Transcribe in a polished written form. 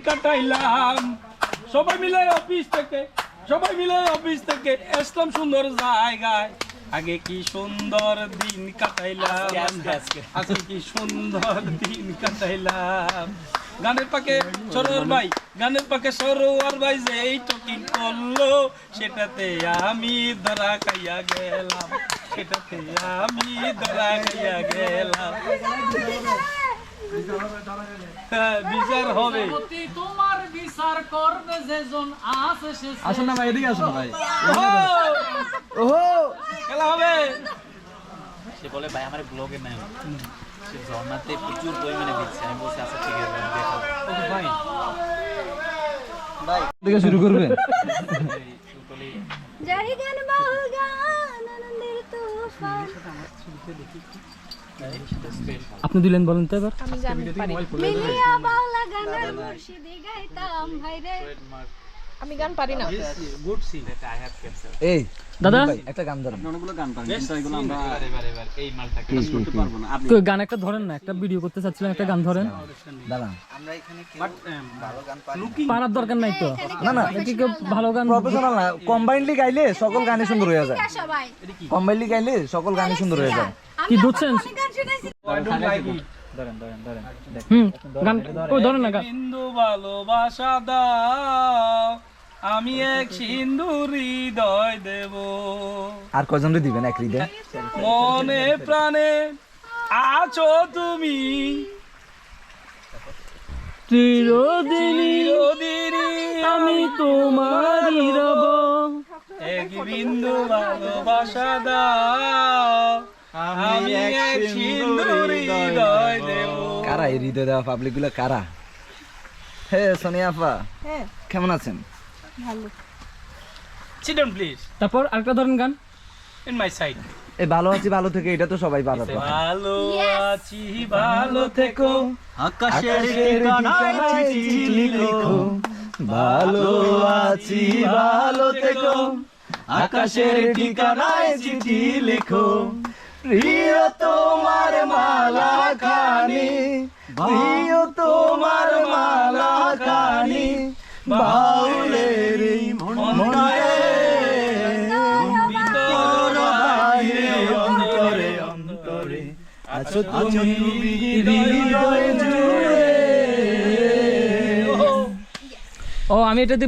কাটাইলাম সবাই মিলে অফিস থেকে আসলাম সুন্দর জায়গায় আগে কি সুন্দর দিন কাটাইলাম আজকে কি সুন্দর দিন কাটাইলাম গানের পাকে সরোয়ার ভাই যে এই টকিং করলো সেটাতে আমি ধরা খাইয়া গেলাম বিচার হবে তোমার বিচার করবে যেজন আছে সে আসুন না ভাই, এদিকে আসুন না ভাই। ওহো খেলা হবে। সে বলে ভাই আমার ব্লগে নাই, সে ঝর্ণাতে প্রচুর পরিমাণে দিচ্ছে। আমি বলছি আচ্ছা ঠিক আছে আমি দেখাবো। ভাই থেকে শুরু করবেন। জারি গান বাউল গান আনন্দের তুফান আপনি দিলেন বলেন তো এবার। আমি গান পারি মিলিয়া বাউলা গানের মুর্শিদি গাইতাম ভাইরে আমি গান পারি না good see I have capture. এই দাদা একটা গান ধরেন। অনেকগুলো গান পারেন কিন্তু এগুলো আমরা এবার এই মালটাকে করতে পারবো না। আপনি কই গান একটা ধরেন না, একটা ভিডিও করতে চাচ্ছিলাম, একটা গান ধরেন। দাঁড়ান। পারার দরকার নাই তো। না না, কি কেউ ভালো গান প্রফেশনাল না, কম্বাইনলি গাইলে সকল গানই সুন্দর হয়ে যায়। সবাই কম্বাইনলি গাইলে সকল গানই সুন্দর হয়ে যায়। কি ধরছেন? গান শুনাইছি আই ডোন্ট লাইক ইট গান কই ধরেন না গান। হিন্দু ভালোবাসা দাও আমি এক সিন্ধুর হৃদয় দেব আর কয়জনরে দিবেন এক হৃদয়? মনে প্রাণে আছো তুমি চিরদিনই চিরদিনই আমি তোমারই রব। এক বিন্দু ভালোবাসা দাও আমি এক সিন্ধুর হৃদয় দেব। কারা এই হৃদয় দেওয়া পাবলিক গুলো কারা? হে সোনিয়া আপা, হ্যাঁ কেমন আছেন? ভালো Sit down please তারপর আরেকটা ধরেন গান। in my side এই ভালো আছি ভালো থেকে, এটা তো সবাই ভালো তো। ভালো আছি ভালো থেকো আকাশের ঠিকানায় চিঠি লিখো, ভালো আছি ভালো থেকো, আকাশের ঠিকানায় চিঠি লিখো, প্রিয় তোমার মালা খানি, প্রিয় তোমার মালা খানি, বাউলের এই মনটায় ভিতর বাইরে অন্তরে অন্তরে আছো তুমি হৃদয় জুড়ে। ও আমি এটাতে